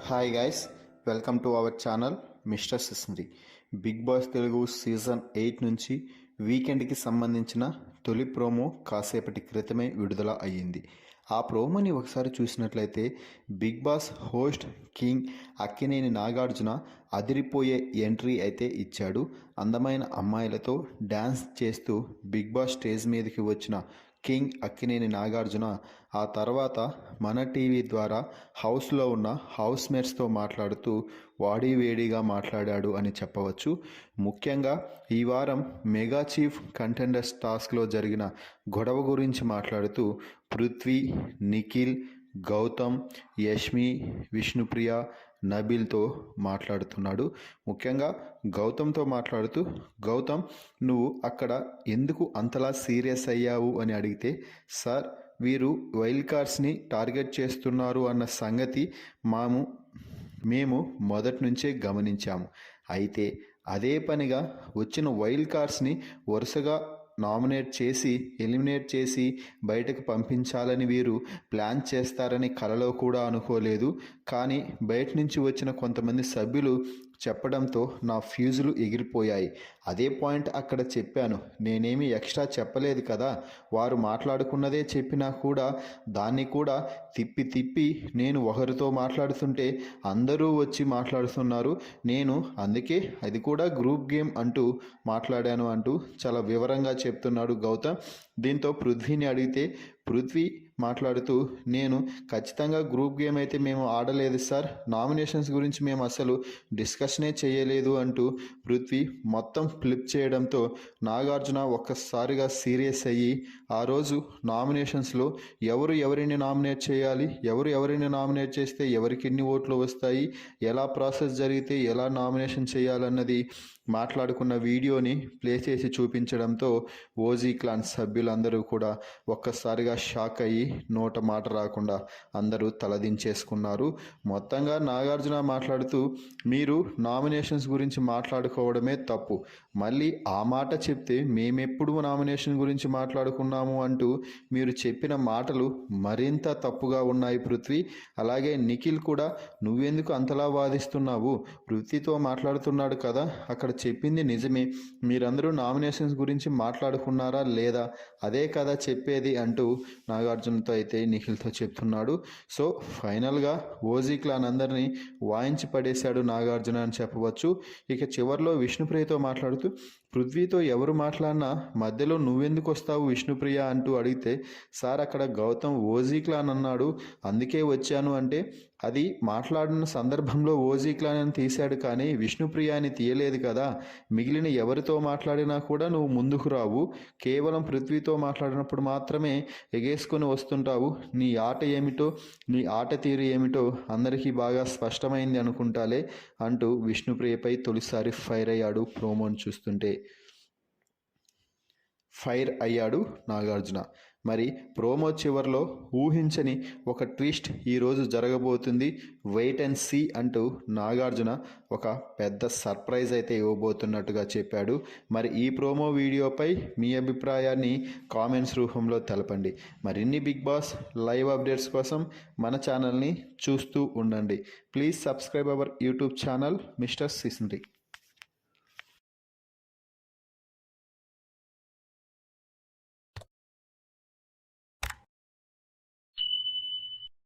Hi guys, welcome to our channel mister సిస్నరీ. Bigg Boss Telugu season 8 నుంచి వీకెండ్కి సంబంధించిన తొలి ప్రోమో కాసేపటి క్రితమే విడుదల అయ్యింది. ఆ ప్రోమోని ఒకసారి చూసినట్లయితే Bigg Boss host king Akkineni Nagarjuna అదిరిపోయే ఎంట్రీ అయితే ఇచ్చాడు. అందమైన అమ్మాయిలతో డ్యాన్స్ చేస్తూ బిగ్ బాస్ స్టేజ్ మీదకి వచ్చిన కింగ్ అక్కినేని నాగార్జున ఆ తర్వాత మన టీవీ ద్వారా హౌస్లో ఉన్న హౌస్ మేట్స్తో మాట్లాడుతూ వాడివేడిగా మాట్లాడాడు అని చెప్పవచ్చు. ముఖ్యంగా ఈ వారం మెగా చీఫ్ కంటెండర్స్ టాస్క్లో జరిగిన గొడవ గురించి మాట్లాడుతూ పృథ్వీ, నిఖిల్, గౌతమ్, యష్మి, విష్ణుప్రియ, నబీల్తో మాట్లాడుతున్నాడు. ముఖ్యంగా గౌతమ్తో మాట్లాడుతూ, గౌతమ్ నువ్వు అక్కడ ఎందుకు అంతలా సీరియస్ అయ్యావు అని అడిగితే, సార్ వీరు వైల్డ్ కార్డ్స్ని టార్గెట్ చేస్తున్నారు అన్న సంగతి మేము మొదటి నుంచే గమనించాము. అయితే అదే పనిగా వచ్చిన వైల్డ్ కార్డ్స్ని వరుసగా నామినేట్ చేసి ఎలిమినేట్ చేసి బయటకు పంపించాలని వీరు ప్లాన్ చేస్తారని కలలో కూడా అనుకోలేదు. కానీ బయట నుంచి వచ్చిన కొంతమంది సభ్యులు చెప్పడంతో నా ఫ్యూజులు ఎగిరిపోయాయి. అదే పాయింట్ అక్కడ చెప్పాను. నేనేమి ఎక్స్ట్రా చెప్పలేదు కదా. వారు మాట్లాడుకున్నదే చెప్పినా కూడా దాన్ని కూడా తిప్పి నేను ఒకరితో మాట్లాడుతుంటే అందరూ వచ్చి మాట్లాడుతున్నారు. నేను అందుకే అది కూడా గ్రూప్ గేమ్ అంటూ మాట్లాడాను అంటూ చాలా వివరంగా చెప్తున్నాడు గౌతమ్. దీంతో పృథ్వీని అడిగితే పృథ్వీ మాట్లాడుతూ, నేను ఖచ్చితంగా గ్రూప్ గేమ్ అయితే మేము ఆడలేదు సార్, నామినేషన్స్ గురించి మేము అసలు డిస్కషనే చేయలేదు అంటూ పృథ్వీ మొత్తం ఫ్లిప్ చేయడంతో నాగార్జున ఒక్కసారిగా సీరియస్ అయ్యి, ఆ రోజు నామినేషన్స్లో ఎవరిని నామినేట్ చేయాలి, ఎవరిని నామినేట్ చేస్తే ఎవరికి ఎన్ని ఓట్లు వస్తాయి, ఎలా ప్రాసెస్ జరిగితే ఎలా నామినేషన్ చేయాలన్నది మాట్లాడుకున్న వీడియోని ప్లే చేసి చూపించడంతో ఓజీ క్లాన్ సభ్యులందరూ కూడా ఒక్కసారిగా షాక్ అయ్యి నోట మాట రాకుండా అందరూ తలదించేసుకున్నారు. మొత్తంగా నాగార్జున మాట్లాడుతూ, మీరు నామినేషన్స్ గురించి మాట్లాడుకోవడమే తప్పు, మళ్ళీ ఆ మాట చెప్తే మేమెప్పుడు నామినేషన్ గురించి మాట్లాడుకున్నాము అంటూ మీరు చెప్పిన మాటలు మరింత తప్పుగా ఉన్నాయి పృథ్వీ. అలాగే నిఖిల్ కూడా నువ్వెందుకు అంతలా వాదిస్తున్నావు, పృథ్వీతో మాట్లాడుతున్నాడు కదా, అక్కడ చెప్పింది నిజమే, మీరందరూ నామినేషన్స్ గురించి మాట్లాడుకున్నారా లేదా, అదే కదా చెప్పేది అంటూ నాగార్జునతో అయితే నిఖిల్తో చెప్తున్నాడు. సో ఫైనల్గా ఓజీ క్లాన్ అందరినీ వాయించి పడేశాడు నాగార్జున అని చెప్పవచ్చు. ఇక చివరిలో విష్ణుప్రియతో మాట్లాడుతూ, పృథ్వీతో ఎవరు మాట్లాడినా మధ్యలో నువ్వెందుకు వస్తావు విష్ణుప్రియ అంటూ అడిగితే, సార్ అక్కడ గౌతమ్ ఓజీ క్లాన్ అన్నాడు అందుకే వచ్చాను అంటే, అది మాట్లాడిన సందర్భంలో ఓజీ క్లాన్ అని తీశాడు కానీ విష్ణుప్రియ అని తీయలేదు కదా. మిగిలిన ఎవరితో మాట్లాడినా కూడా నువ్వు ముందుకు రావు, కేవలం పృథ్వీతో మాట్లాడినప్పుడు మాత్రమే ఎగేసుకొని వస్తుంటావు. నీ ఆట ఏమిటో, నీ ఆట తీరు ఏమిటో అందరికీ బాగా స్పష్టమైంది అనుకుంటాలే అంటూ విష్ణుప్రియపై తొలిసారి ఫైర్ అయ్యాడు. ప్రోమోని చూస్తుంటే ఫైర్ అయ్యాడు నాగార్జున. మరి ప్రోమో చివరిలో ఊహించని ఒక ట్విస్ట్ ఈరోజు జరగబోతుంది, వెయిట్ అండ్ సీ అంటూ నాగార్జున ఒక పెద్ద సర్ప్రైజ్ అయితే ఇవ్వబోతున్నట్టుగా చెప్పాడు. మరి ఈ ప్రోమో వీడియోపై మీ అభిప్రాయాన్ని కామెంట్స్ రూపంలో తెలపండి. మరిన్ని బిగ్ బాస్ లైవ్ అప్డేట్స్ కోసం మన ఛానల్ని చూస్తూ ఉండండి. Please subscribe our YouTube channel mister సిస్నరీ.